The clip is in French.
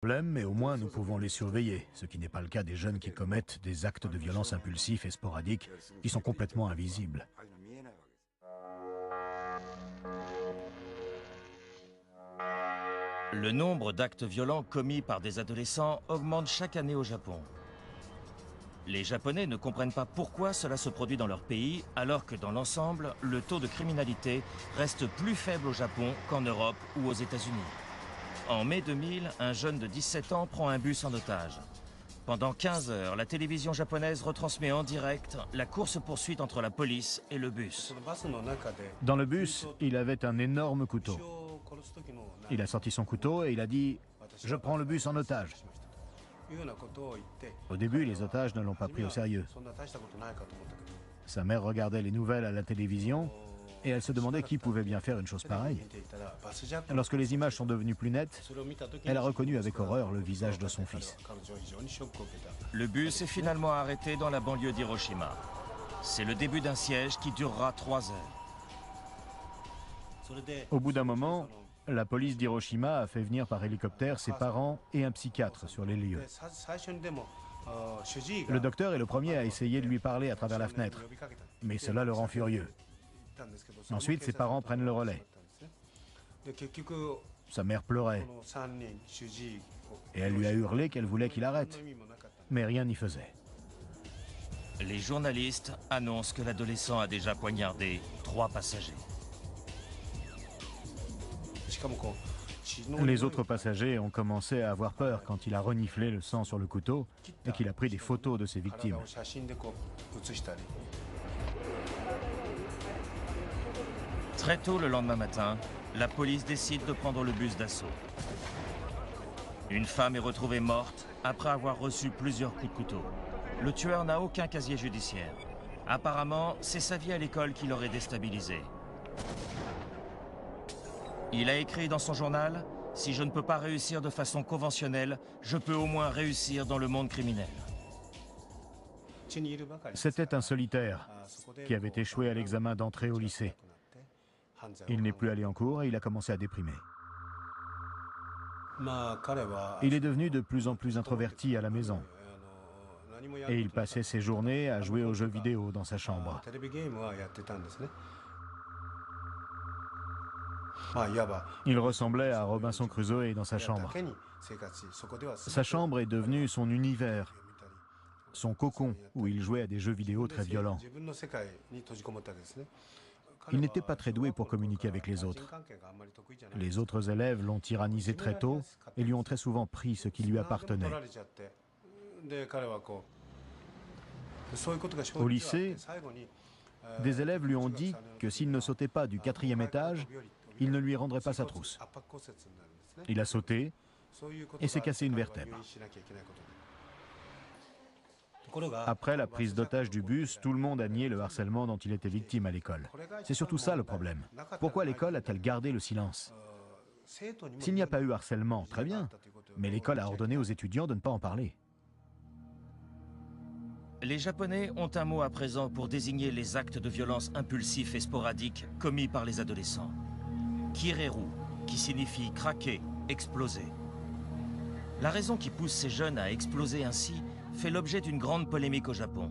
Problème, mais au moins nous pouvons les surveiller, ce qui n'est pas le cas des jeunes qui commettent des actes de violence impulsifs et sporadiques qui sont complètement invisibles. Le nombre d'actes violents commis par des adolescents augmente chaque année au Japon. Les Japonais ne comprennent pas pourquoi cela se produit dans leur pays, alors que dans l'ensemble, le taux de criminalité reste plus faible au Japon qu'en Europe ou aux États-Unis. En mai 2000, un jeune de 17 ans prend un bus en otage. Pendant 15 heures, la télévision japonaise retransmet en direct la course-poursuite entre la police et le bus. Dans le bus, il avait un énorme couteau. Il a sorti son couteau et il a dit « Je prends le bus en otage ». Au début, les otages ne l'ont pas pris au sérieux. Sa mère regardait les nouvelles à la télévision et elle se demandait qui pouvait bien faire une chose pareille. Lorsque les images sont devenues plus nettes, elle a reconnu avec horreur le visage de son fils. Le bus est finalement arrêté dans la banlieue d'Hiroshima. C'est le début d'un siège qui durera 3 heures. Au bout d'un moment, la police d'Hiroshima a fait venir par hélicoptère ses parents et un psychiatre sur les lieux. Le docteur est le premier à essayer de lui parler à travers la fenêtre, mais cela le rend furieux. Ensuite, ses parents prennent le relais. Sa mère pleurait et elle lui a hurlé qu'elle voulait qu'il arrête, mais rien n'y faisait. Les journalistes annoncent que l'adolescent a déjà poignardé 3 passagers. Les autres passagers ont commencé à avoir peur quand il a reniflé le sang sur le couteau et qu'il a pris des photos de ses victimes. Très tôt le lendemain matin, la police décide de prendre le bus d'assaut. Une femme est retrouvée morte après avoir reçu plusieurs coups de couteau. Le tueur n'a aucun casier judiciaire. Apparemment, c'est sa vie à l'école qui l'aurait déstabilisé. Il a écrit dans son journal « Si je ne peux pas réussir de façon conventionnelle, je peux au moins réussir dans le monde criminel ». C'était un solitaire qui avait échoué à l'examen d'entrée au lycée. Il n'est plus allé en cours et il a commencé à déprimer. Il est devenu de plus en plus introverti à la maison. Et il passait ses journées à jouer aux jeux vidéo dans sa chambre. Il ressemblait à Robinson Crusoe dans sa chambre. Sa chambre est devenue son univers, son cocon où il jouait à des jeux vidéo très violents. Il n'était pas très doué pour communiquer avec les autres. Les autres élèves l'ont tyrannisé très tôt et lui ont très souvent pris ce qui lui appartenait. Au lycée, des élèves lui ont dit que s'il ne sautait pas du 4e étage, il ne lui rendrait pas sa trousse. Il a sauté et s'est cassé une vertèbre. Après la prise d'otage du bus, tout le monde a nié le harcèlement dont il était victime à l'école. C'est surtout ça le problème. Pourquoi l'école a-t-elle gardé le silence? S'il n'y a pas eu harcèlement, très bien, mais l'école a ordonné aux étudiants de ne pas en parler. Les Japonais ont un mot à présent pour désigner les actes de violence impulsifs et sporadiques commis par les adolescents. Kireru, qui signifie craquer, exploser. La raison qui pousse ces jeunes à exploser ainsi fait l'objet d'une grande polémique au Japon.